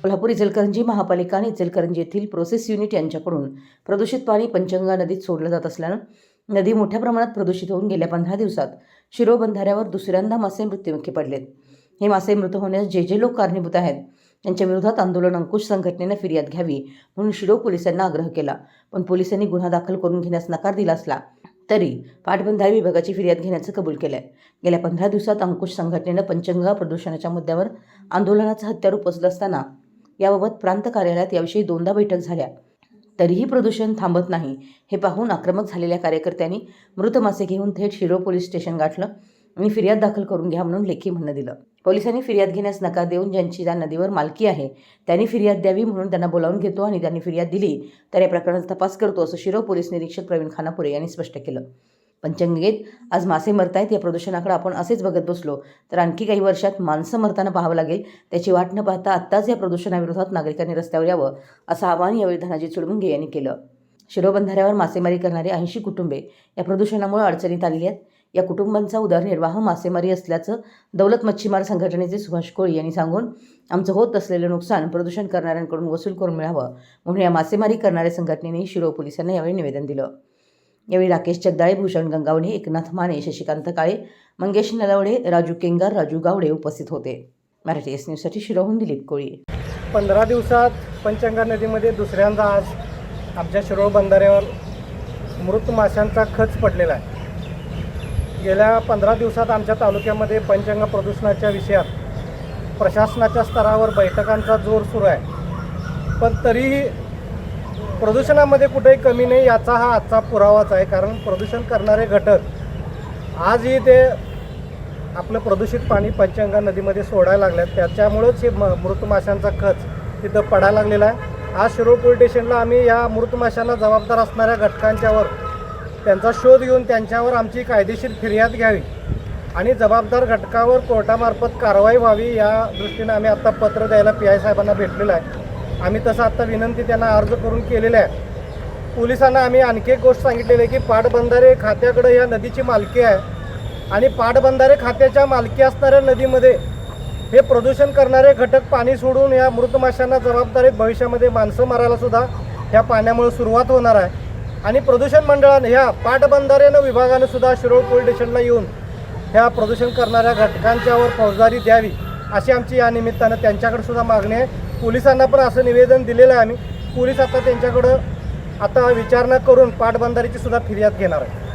कोल्हापूर इचलकरंजी महापालिका आणि इचलकरंजी येथील प्रोसेस युनिट यांच्याकडून प्रदूषित पाणी पंचगंगा नदीत सोडलं जात असल्यानं नदी मोठ्या प्रमाणात प्रदूषित होऊन गेल्या 15 दिवसात शिरो बंधाऱ्यावर दुसऱ्यांदा मासे मृत्युमुखी पडलेत। हे मासे मृत होण्यास जे लोक कारणीभूत आहेत त्यांच्या विरोधात आंदोलन अंकुश संघटनेने फिर्याद घ्यावी म्हणून शिरो पोलिसांना आग्रह केला, पण पोलिसांनी गुन्हा दाखल करून घेण्यास नकार दिला असला तरी पाटबंधारे विभागाची फिर्याद घेण्याचं कबूल केलंय। गेल्या 15 दिवसात अंकुश संघटनेनं पंचगंगा प्रदूषणाच्या मुद्द्यावर आंदोलनाचं हत्यार उपसलं असताना याबाबत प्रांत कार्यालयात याविषयी 2दा बैठक झाल्या, तरीही प्रदूषण थांबत नाही। हे पाहून आक्रमक झालेल्या कार्यकर्त्यांनी मृत मासे घेऊन थेट शिरो पोलीस स्टेशन गाठलं आणि फिर्याद दाखल करून घ्या म्हणून लेखी म्हणणं दिलं। पोलिसांनी फिर्याद घेण्यास नकार देऊन ज्यांची त्या नदीवर मालकी आहे त्यांनी फिर्याद द्यावी म्हणून त्यांना बोलावून घेतो आणि त्यांनी फिर्याद दिली तर या प्रकरणाचा तपास करतो असं शिरो पोलीस निरीक्षक प्रवीण खानापुरे यांनी स्पष्ट केलं। पंचगंगेत आज मासे मरतायत, या प्रदूषणाकडे आपण असेच बघत बसलो तर आणखी काही वर्षात माणसं मरताना पाहावं लागेल। त्याची वाट न पाहता आत्ताच या प्रदूषणाविरोधात नागरिकांनी रस्त्यावर यावं असं आवाहन यावेळी धनाजी चुडमुंगे यांनी केलं। शिरो बंधाऱ्यावर मासेमारी करणारे 80 कुटुंबे या प्रदूषणामुळे अडचणीत आलेली आहेत। या कुटुंबांचा उदरनिर्वाह मासेमारी असल्याचं दौलत मच्छीमार संघटनेचे सुभाष कोळी यांनी सांगून आमचं होत असलेलं नुकसान प्रदूषण करणाऱ्यांकडून वसूल करून मिळावं म्हणून या मासेमारी करणाऱ्या संघटनेने शिरो पोलिसांना यावेळी निवेदन दिलं। यावेळी राकेश जगदाळे, भूषण गंगावणे, एकनाथ माने, शशिकांत काळे, मंगेश नलावडे, राजू केंगार, राजू गावडे उपस्थित होते। मराठी एस न्यूजसाठी शिरोहून दिलीप कोळी। 15 दिवसात पंचगंगा नदीमध्ये दुसऱ्यांदा आज आमच्या शिरो बंधाऱ्यावर मृत माशांचा खच पडलेला आहे। गेल्या 15 दिवसात आमच्या तालुक्यामध्ये पंचगंगा प्रदूषणाच्या विषयात प्रशासनाच्या स्तरावर बैठकांचा जोर सुरू आहे, पण तरीही प्रदूषणामध्ये कुठेही कमी नाही याचा हा आजचा पुरावाच आहे। कारण प्रदूषण करणारे घटक आजही ते आपलं प्रदूषित पाणी पंचगंगा नदीमध्ये सोडायला लागल्यात, त्याच्यामुळंच हे मृत माशांचा खच तिथं पडायला लागलेला आहे। आज शिरो पोलीस स्टेशनला आम्ही या मृत माशांना जबाबदार असणाऱ्या घटकांच्यावर त्यांचा शोध घेऊन त्यांच्यावर आमची कायदेशीर फिर्याद घ्यावी आणि जबाबदार घटकावर कोर्टामार्फत कारवाई व्हावी या दृष्टीने आम्ही आत्ता पत्र द्यायला PI साहेबांना भेटलेलं आहे। आम्ही तसं आत्ता विनंती त्यांना अर्ज करून केलेला आहे। पोलिसांना आम्ही आणखी एक गोष्ट सांगितलेली आहे की पाटबंधारे खात्याकडे या नदीची मालकी आहे आणि पाटबंधारे खात्याच्या मालकी असणाऱ्या नदीमध्ये हे प्रदूषण करणारे घटक पाणी सोडून या मृत माशांना जबाबदारीत भविष्यामध्ये माणसं मारायला सुद्धा ह्या पाण्यामुळे सुरुवात होणार आहे। आणि प्रदूषण मंडळानं ह्या पाटबंधारेनं विभागानं सुद्धा शिरोळ पोलीस स्टेशनला येऊन ह्या प्रदूषण करणाऱ्या घटकांच्यावर फौजदारी द्यावी अशी आमची या निमित्तानं त्यांच्याकडे सुद्धा मागणी आहे। पोलिसांना पण असं निवेदन दिलेलं आहे आम्ही। पोलीस आता त्यांच्याकडं आता विचारणा करून पाटबंधारीची सुद्धा फिर्याद घेणार आहे।